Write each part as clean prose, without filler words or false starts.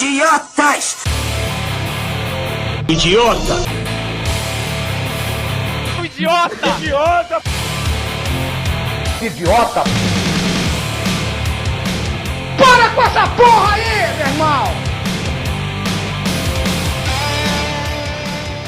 Idiotas! Idiota! Idiota! Idiota! Idiota! Para com essa porra aí, meu irmão!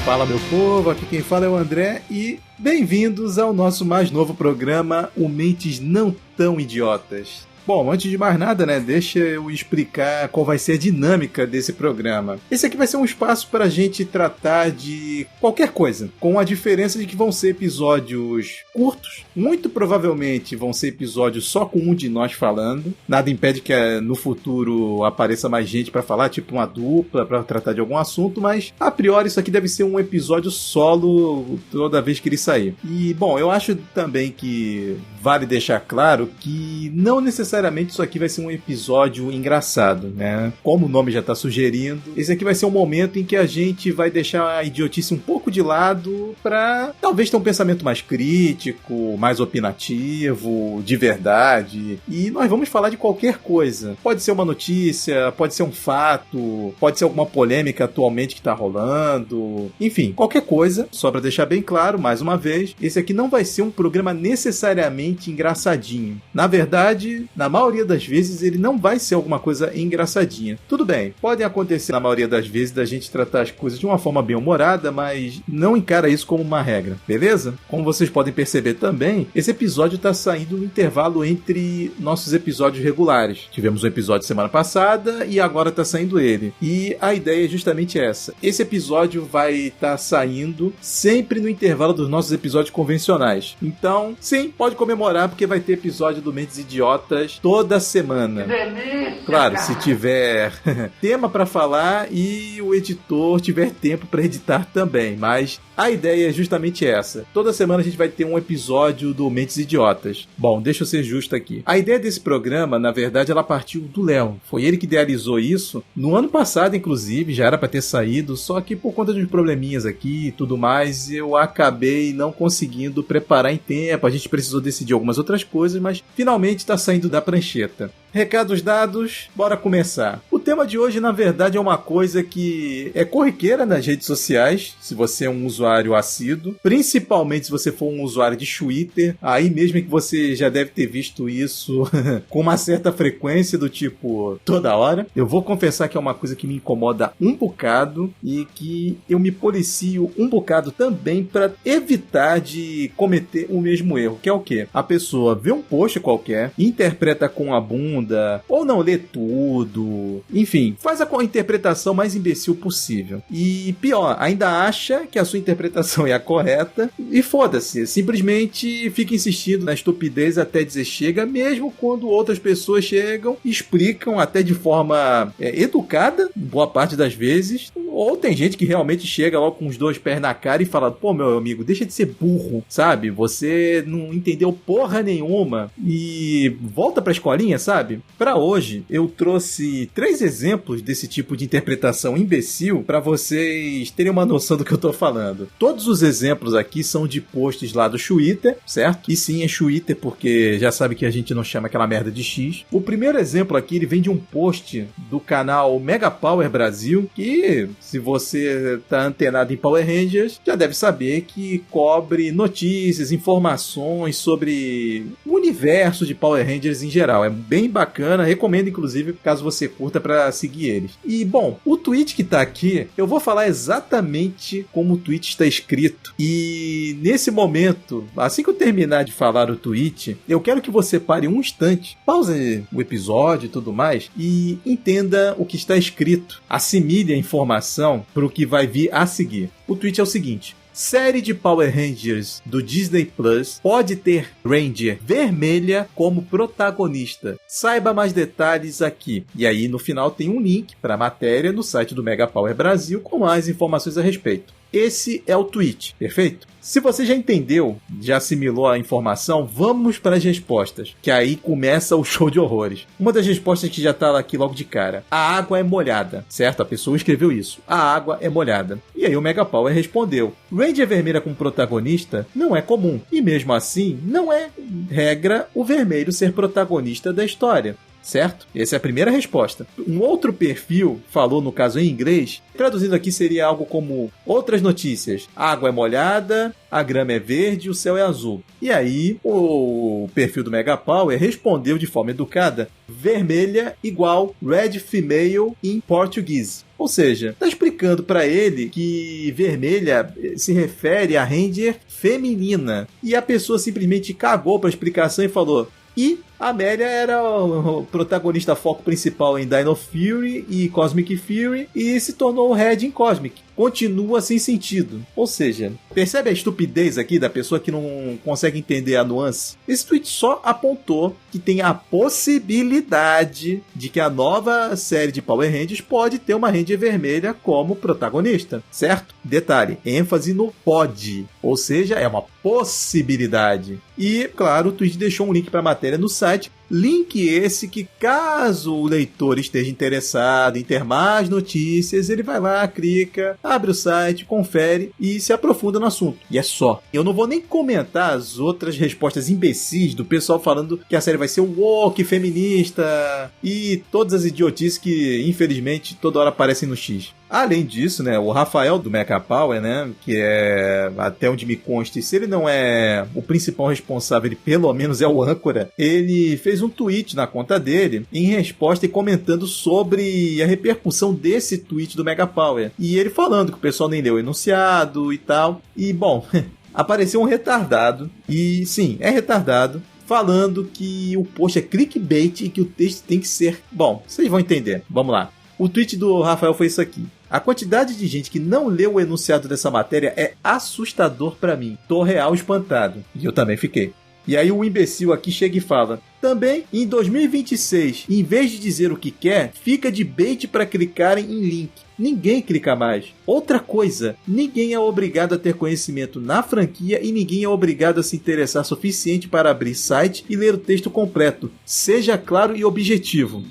Fala, meu povo, aqui quem fala é o André e bem-vindos ao nosso mais novo programa, o Mentes Não Tão Idiotas. Bom, antes de mais nada, né, deixa eu explicar qual vai ser a dinâmica desse programa. Esse aqui vai ser um espaço para a gente tratar de qualquer coisa, com a diferença de que vão ser episódios curtos, muito provavelmente vão ser episódios só com um de nós falando. Nada impede que no futuro apareça mais gente para falar, tipo uma dupla, para tratar de algum assunto, mas a priori isso aqui deve ser um episódio solo toda vez que ele sair. E, bom, eu acho também que vale deixar claro que não necessariamente isso aqui vai ser um episódio engraçado, né? Como o nome já está sugerindo, esse aqui vai ser um momento em que a gente vai deixar a idiotice um pouco de lado para talvez ter um pensamento mais crítico, mais opinativo, de verdade. E nós vamos falar de qualquer coisa. Pode ser uma notícia, pode ser um fato, pode ser alguma polêmica atualmente que está rolando. Enfim, qualquer coisa. Só para deixar bem claro, mais uma vez, esse aqui não vai ser um programa necessariamente engraçadinho. Na verdade, na maioria das vezes ele não vai ser alguma coisa engraçadinha. Tudo bem, pode acontecer na maioria das vezes da gente tratar as coisas de uma forma bem humorada, mas não encara isso como uma regra, beleza? Como vocês podem perceber também, esse episódio está saindo no intervalo entre nossos episódios regulares. Tivemos um episódio semana passada e agora está saindo ele. E a ideia é justamente essa. Esse episódio vai estar saindo sempre no intervalo dos nossos episódios convencionais. Então, sim, pode comemorar porque vai ter episódio do Mentes Idiotas toda semana. Que delícia, claro, cara. se tiver tema para falar e o editor tiver tempo para editar também, mas a ideia é justamente essa. Toda semana a gente vai ter um episódio do Mentes Idiotas. Bom, deixa eu ser justo aqui. A ideia desse programa, na verdade, ela partiu do Léo. Foi ele que idealizou isso. No ano passado, inclusive, já era para ter saído, só que por conta de uns probleminhas aqui e tudo mais, eu acabei não conseguindo preparar em tempo. A gente precisou decidir algumas outras coisas, mas finalmente está saindo da prancheta. Recados dados, bora começar. O tema de hoje, na verdade, é uma coisa que é corriqueira nas redes sociais, se você é um usuário assíduo, principalmente se você for um usuário de Twitter, aí mesmo que você já deve ter visto isso com uma certa frequência, do tipo, toda hora. Eu vou confessar que é uma coisa que me incomoda um bocado e que eu me policio um bocado também para evitar de cometer o mesmo erro, que é o quê? A pessoa vê um post qualquer, interpreta com a bunda, ou não lê tudo, enfim, faz a interpretação mais imbecil possível. E pior, ainda acha que a sua interpretação é a correta e foda-se, simplesmente fica insistindo na estupidez até dizer chega, mesmo quando outras pessoas chegam, explicam até de forma educada, boa parte das vezes, ou tem gente que realmente chega logo com os dois pés na cara e fala, pô, meu amigo, deixa de ser burro, sabe? Você não entendeu porra nenhuma e volta pra escolinha, sabe? Para hoje, eu trouxe 3 exemplos desse tipo de interpretação imbecil para vocês terem uma noção do que eu tô falando. Todos os exemplos aqui são de posts lá do Twitter, certo? E sim, é Twitter porque já sabe que a gente não chama aquela merda de X. O primeiro exemplo aqui, ele vem de um post do canal Mega Power Brasil, que se você tá antenado em Power Rangers, já deve saber que cobre notícias, informações sobre o universo de Power Rangers em geral. É bem bacana, recomendo inclusive caso você curta para seguir eles. E bom, o tweet que tá aqui, eu vou falar exatamente como o tweet está escrito. E nesse momento, assim que eu terminar de falar o tweet, eu quero que você pare um instante, pause o episódio e tudo mais e entenda o que está escrito. Assimile a informação para o que vai vir a seguir. O tweet é o seguinte: série de Power Rangers do Disney Plus pode ter Ranger vermelha como protagonista. Saiba mais detalhes aqui. E aí no final tem um link para a matéria no site do Mega Power Brasil com mais informações a respeito. Esse é o tweet, perfeito? Se você já entendeu, já assimilou a informação, vamos para as respostas, que aí começa o show de horrores. Uma das respostas que já está aqui logo de cara: a água é molhada, certo? A pessoa escreveu isso. A água é molhada. E aí o Mega Power respondeu: Ranger vermelha como protagonista não é comum, e mesmo assim não é regra o vermelho ser protagonista da história. certo? Essa é a primeira resposta. Um outro perfil falou, no caso em inglês, traduzindo aqui seria algo como outras notícias. A água é molhada, a grama é verde, o céu é azul. E aí o perfil do Mega Power respondeu de forma educada: vermelha igual red female em português. Ou seja, está explicando para ele que vermelha se refere a Ranger feminina. E a pessoa simplesmente cagou para a explicação e falou: e a Amélia era o protagonista foco principal em Dino Fury e Cosmic Fury e se tornou o Red em Cosmic. Continua sem sentido. Ou seja, percebe a estupidez aqui da pessoa que não consegue entender a nuance? Esse tweet só apontou que tem a possibilidade de que a nova série de Power Rangers pode ter uma Ranger vermelha como protagonista, certo? Detalhe, ênfase no pode, ou seja, é uma possibilidade. E, claro, o tweet deixou um link para a matéria no site. Link esse que, caso o leitor esteja interessado em ter mais notícias, ele vai lá, clica, abre o site, confere e se aprofunda no assunto. E é só. Eu não vou nem comentar as outras respostas imbecis do pessoal falando que a série vai ser woke, feminista e todas as idiotices que, infelizmente, toda hora aparecem no X. Além disso, né, o Rafael do Mecha Power, né, que é, até onde me consta, se ele não é o principal responsável, ele pelo menos é o âncora, ele fez um tweet na conta dele em resposta e comentando sobre a repercussão desse tweet do Mega Power. E ele falando que o pessoal nem leu o enunciado e tal. E, bom, apareceu um retardado, e sim, é retardado, falando que o post é clickbait e que o texto tem que ser... Bom, vocês vão entender. Vamos lá. O tweet do Rafael foi isso aqui: a quantidade de gente que não leu o enunciado dessa matéria é assustador pra mim. Tô real espantado. E eu também fiquei. E aí o imbecil aqui chega e fala: também, em 2026, em vez de dizer o que quer, fica de bait pra clicarem em link. Ninguém clica mais. Outra coisa, ninguém é obrigado a ter conhecimento na franquia e ninguém é obrigado a se interessar suficiente para abrir site e ler o texto completo. Seja claro e objetivo.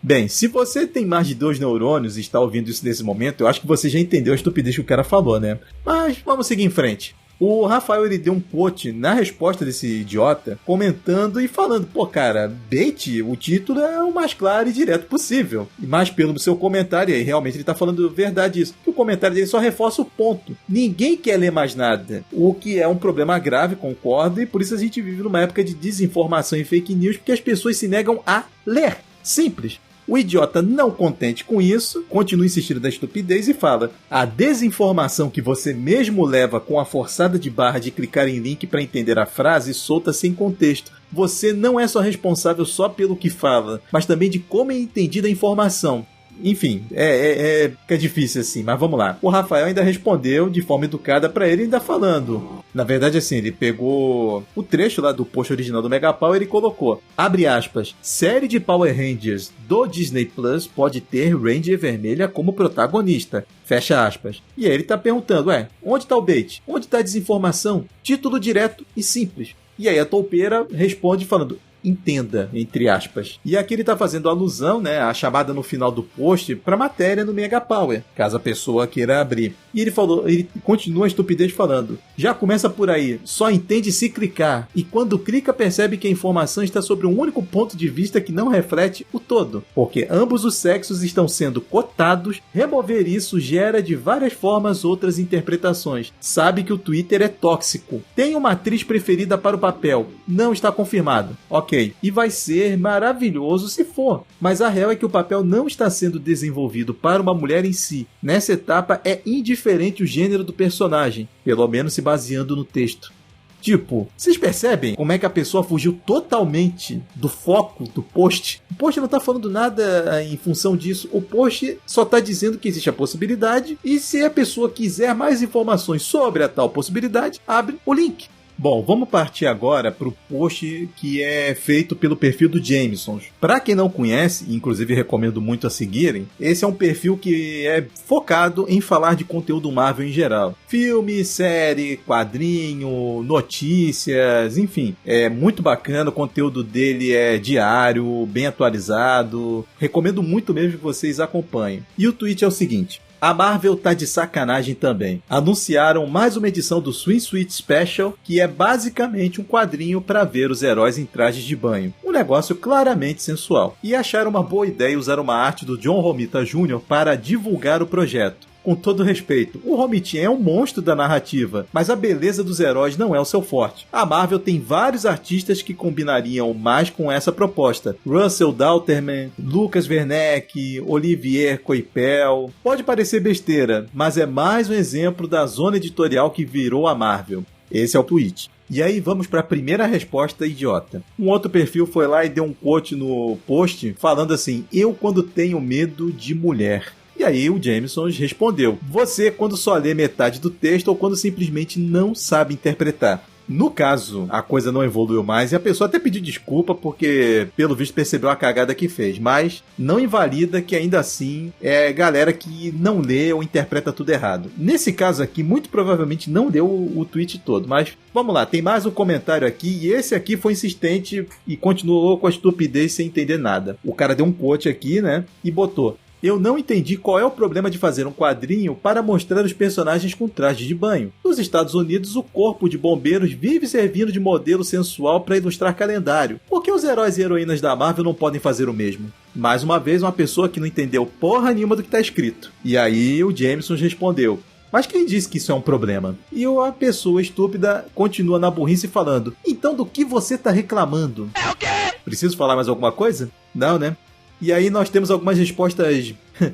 Bem, se você tem mais de 2 neurônios e está ouvindo isso nesse momento, eu acho que você já entendeu a estupidez que o cara falou, né? Mas vamos seguir em frente. O Rafael, ele deu um post na resposta desse idiota, comentando e falando: pô, cara, bait, o título é o mais claro e direto possível. Mas pelo seu comentário aí, realmente ele tá falando verdade isso, que o comentário dele só reforça o ponto. Ninguém quer ler mais nada, o que é um problema grave, concordo, e por isso a gente vive numa época de desinformação e fake news, porque as pessoas se negam a ler. Simples. O idiota, não contente com isso, continua insistindo na estupidez e fala: a desinformação que você mesmo leva com a forçada de barra de clicar em link para entender a frase solta sem contexto. Você não é só responsável só pelo que fala, mas também de como é entendida a informação. Enfim, fica difícil assim, mas vamos lá. O Rafael ainda respondeu de forma educada pra ele, ainda falando. Na verdade, assim, ele pegou o trecho lá do post original do Mega Power e colocou, abre aspas, série de Power Rangers do Disney Plus pode ter Ranger vermelha como protagonista, fecha aspas. E aí ele tá perguntando, onde tá o bait? Onde tá a desinformação? Título direto e simples. E aí a toupeira responde falando, entenda, entre aspas. E aqui ele está fazendo alusão, né, à chamada no final do post para matéria no Mega Power, caso a pessoa queira abrir. E ele falou, ele continua a estupidez falando, já começa por aí, só entende se clicar, e quando clica percebe que a informação está sobre um único ponto de vista que não reflete o todo, porque ambos os sexos estão sendo cotados, remover isso gera de várias formas outras interpretações. Sabe que o Twitter é tóxico. Tem uma atriz preferida para o papel, não está confirmado. Ok, e vai ser maravilhoso se for, mas a real é que o papel não está sendo desenvolvido para uma mulher em si. Nessa etapa é indiferente o gênero do personagem, pelo menos se baseando no texto. Tipo, vocês percebem como é que a pessoa fugiu totalmente do foco do post? O post não tá falando nada em função disso. O post só tá dizendo que existe a possibilidade e se a pessoa quiser mais informações sobre a tal possibilidade, abre o link. Bom, vamos partir agora para o post que é feito pelo perfil do Jameson. Para quem não conhece, inclusive recomendo muito a seguirem, esse é um perfil que é focado em falar de conteúdo Marvel em geral. Filme, série, quadrinho, notícias, enfim. É muito bacana, o conteúdo dele é diário, bem atualizado. Recomendo muito mesmo que vocês acompanhem. E o tweet é o seguinte: A Marvel tá de sacanagem também. Anunciaram mais uma edição do Swim Suit Special, que é basicamente um quadrinho para ver os heróis em trajes de banho. Um negócio claramente sensual. E acharam uma boa ideia usar uma arte do John Romita Jr. para divulgar o projeto. Com todo respeito, o Romita é um monstro da narrativa, mas a beleza dos heróis não é o seu forte. A Marvel tem vários artistas que combinariam mais com essa proposta. Russell Dauterman, Lucas Werneck, Olivier Coipel. Pode parecer besteira, mas é mais um exemplo da zona editorial que virou a Marvel. Esse é o tweet. E aí vamos para a primeira resposta idiota. Um outro perfil foi lá e deu um quote no post falando assim: eu quando tenho medo de mulher. E aí o Jameson respondeu: você quando só lê metade do texto ou quando simplesmente não sabe interpretar. No caso, a coisa não evoluiu mais e a pessoa até pediu desculpa porque, pelo visto, percebeu a cagada que fez. Mas não invalida que ainda assim é galera que não lê ou interpreta tudo errado. Nesse caso aqui, muito provavelmente não leu o tweet todo. Mas vamos lá, tem mais um comentário aqui e esse aqui foi insistente e continuou com a estupidez sem entender nada. O cara deu um quote aqui, né, e botou: eu não entendi qual é o problema de fazer um quadrinho para mostrar os personagens com trajes de banho. Nos Estados Unidos, o corpo de bombeiros vive servindo de modelo sensual para ilustrar calendário. Por que os heróis e heroínas da Marvel não podem fazer o mesmo? Mais uma vez, uma pessoa que não entendeu porra nenhuma do que está escrito. E aí o Jameson respondeu: mas quem disse que isso é um problema? E a pessoa estúpida continua na burrice falando: então do que você está reclamando? É o quê? Preciso falar mais alguma coisa? Não, né? E aí nós temos algumas respostas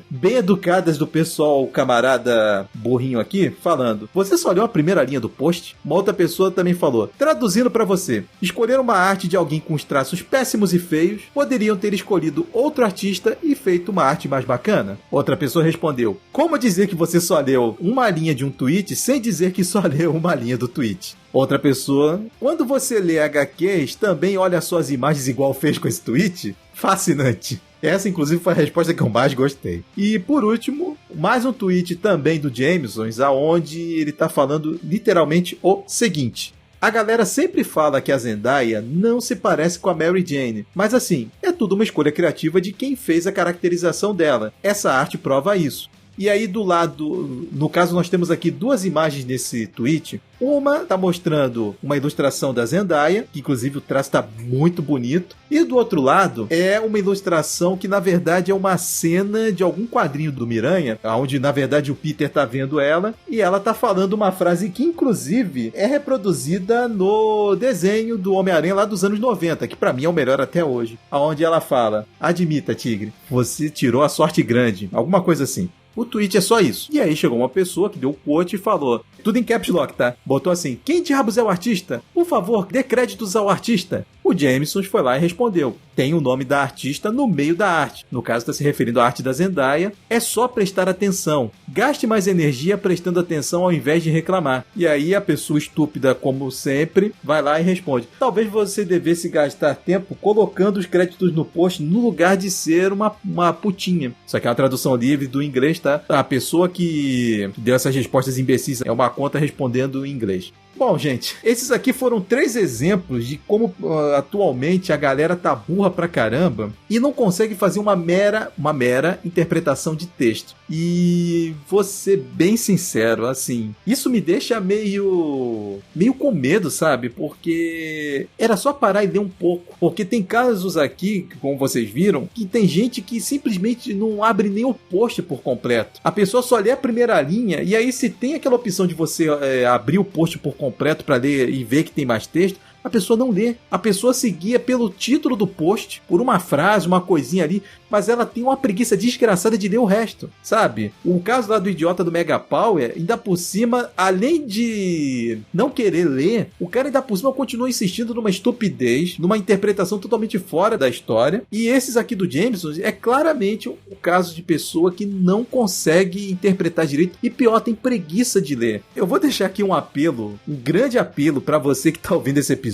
bem educadas do pessoal camarada burrinho aqui, falando: você só leu a primeira linha do post? Uma outra pessoa também falou: traduzindo pra você, escolheram uma arte de alguém com os traços péssimos e feios, poderiam ter escolhido outro artista e feito uma arte mais bacana. Outra pessoa respondeu: como dizer que você só leu uma linha de um tweet sem dizer que só leu uma linha do tweet? Outra pessoa: quando você lê HQs, também olha suas imagens igual fez com esse tweet? Fascinante. Essa, inclusive, foi a resposta que eu mais gostei. E, por último, mais um tweet também do Jameson, onde ele está falando literalmente o seguinte: a galera sempre fala que a Zendaya não se parece com a Mary Jane, mas assim, é tudo uma escolha criativa de quem fez a caracterização dela. Essa arte prova isso. E aí do lado, no caso nós temos aqui duas imagens nesse tweet. Uma está mostrando uma ilustração da Zendaya, que inclusive o traço está muito bonito. E do outro lado é uma ilustração que na verdade é uma cena de algum quadrinho do Miranha, onde na verdade o Peter está vendo ela e ela está falando uma frase que inclusive é reproduzida no desenho do Homem-Aranha lá dos anos 90, que para mim é o melhor até hoje. Onde ela fala: admita, Tigre, você tirou a sorte grande. Alguma coisa assim. O tweet é só isso. E aí chegou uma pessoa que deu o quote e falou, tudo em caps lock, tá? Botou assim: quem diabos é o artista? Por favor, dê créditos ao artista. O Jameson foi lá e respondeu: tem o nome da artista no meio da arte. No caso, está se referindo à arte da Zendaya. É só prestar atenção. Gaste mais energia prestando atenção ao invés de reclamar. E aí a pessoa estúpida, como sempre, vai lá e responde: talvez você devesse gastar tempo colocando os créditos no post no lugar de ser uma putinha. Isso aqui é uma tradução livre do inglês, tá? A pessoa que deu essas respostas imbecis é uma conta respondendo em inglês. Bom, gente, esses aqui foram 3 exemplos de como atualmente a galera tá burra pra caramba e não consegue fazer uma mera interpretação de texto. E vou ser bem sincero, assim, isso me deixa meio com medo, sabe? Porque era só parar e ler um pouco. Porque tem casos aqui, como vocês viram, que tem gente que simplesmente não abre nem o post por completo. A pessoa só lê a primeira linha e aí se tem aquela opção de você abrir o post por completo para ler e ver que tem mais texto, a pessoa não lê. A pessoa se guia pelo título do post, por uma frase, uma coisinha ali, mas ela tem uma preguiça desgraçada de ler o resto, sabe? O caso lá do idiota do Mega Power, ainda por cima, além de não querer ler, o cara ainda por cima continua insistindo numa estupidez, numa interpretação totalmente fora da história. E esses aqui do Jameson é claramente o caso de pessoa que não consegue interpretar direito e pior, tem preguiça de ler. Eu vou deixar aqui um apelo, um grande apelo para você que tá ouvindo esse episódio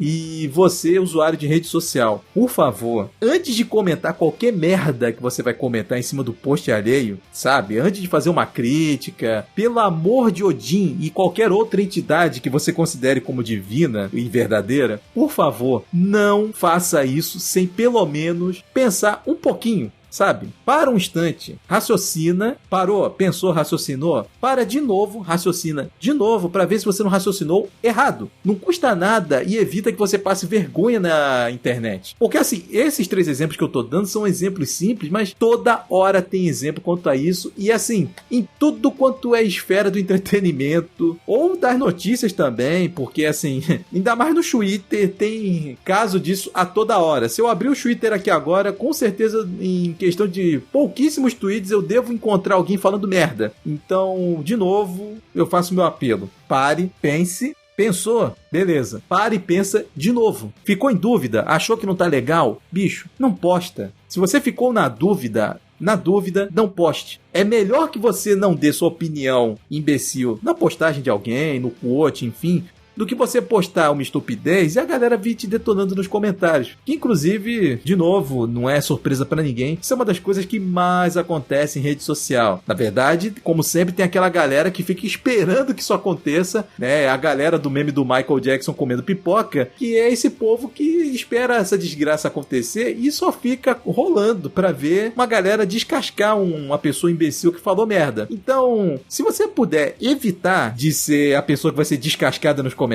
e você, usuário de rede social. Por favor, antes de comentar qualquer merda que você vai comentar em cima do post alheio, sabe? Antes de fazer uma crítica, pelo amor de Odin e qualquer outra entidade que você considere como divina e verdadeira, por favor, não faça isso sem pelo menos pensar um pouquinho. sabe? Para um instante, raciocina, parou, pensou, raciocinou, para de novo, raciocina de novo para ver se você não raciocinou errado. Não custa nada e evita que você passe vergonha na internet. Porque assim, esses 3 exemplos que eu tô dando são exemplos simples, mas toda hora tem exemplo quanto a isso e assim, em tudo quanto é esfera do entretenimento ou das notícias também, porque assim, ainda mais no Twitter tem caso disso a toda hora. Se eu abrir o Twitter aqui agora, com certeza em questão de pouquíssimos tweets eu devo encontrar alguém falando merda. Então, de novo, eu faço meu apelo. Pare, pense. Pensou? Beleza. Para e pensa de novo. Ficou em dúvida? Achou que não tá legal? Bicho, não posta. Se você ficou na dúvida, não poste. É melhor que você não dê sua opinião imbecil na postagem de alguém, no quote, enfim, do que você postar uma estupidez e a galera vir te detonando nos comentários. Que, inclusive, de novo, não é surpresa pra ninguém. Isso é uma das coisas que mais acontece em rede social. Na verdade, como sempre, tem aquela galera que fica esperando que isso aconteça, né? A galera do meme do Michael Jackson comendo pipoca, que é esse povo que espera essa desgraça acontecer e só fica rolando pra ver uma galera descascar uma pessoa imbecil que falou merda. Então, se você puder evitar de ser a pessoa que vai ser descascada nos comentários,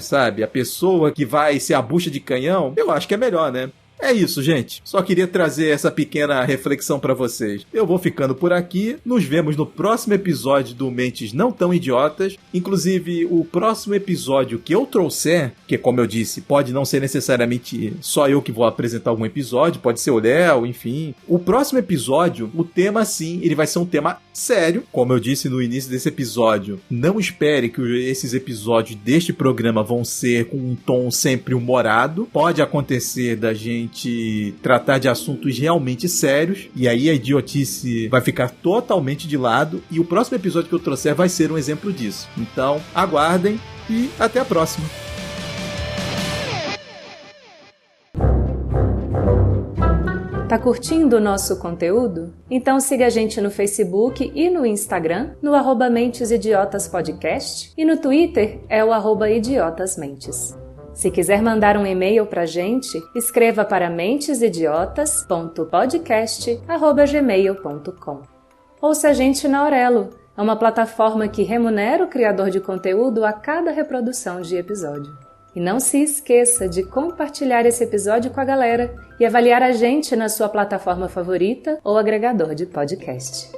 sabe? A pessoa que vai ser a bucha de canhão, eu acho que é melhor, né? É isso, gente. Só queria trazer essa pequena reflexão pra vocês. Eu vou ficando por aqui. Nos vemos no próximo episódio do Mentes Não Tão Idiotas. Inclusive, o próximo episódio que eu trouxer, que como eu disse, pode não ser necessariamente só eu que vou apresentar algum episódio, pode ser o Léo, enfim. O próximo episódio, o tema sim, ele vai ser um tema sério. Como eu disse no início desse episódio, não espere que esses episódios deste programa vão ser com um tom sempre humorado. Pode acontecer da gente tratar de assuntos realmente sérios, e aí a idiotice vai ficar totalmente de lado, e o próximo episódio que eu trouxer vai ser um exemplo disso. Então, aguardem e até a próxima. Tá curtindo o nosso conteúdo? Então siga a gente no Facebook e no Instagram, no @MentesIdiotasPodcast, e no Twitter é o @idiotasmentes. Se quiser mandar um e-mail pra gente, escreva para mentesidiotas.podcast@gmail.com. Ouça a gente na Aurelo, é uma plataforma que remunera o criador de conteúdo a cada reprodução de episódio. E não se esqueça de compartilhar esse episódio com a galera e avaliar a gente na sua plataforma favorita ou agregador de podcast.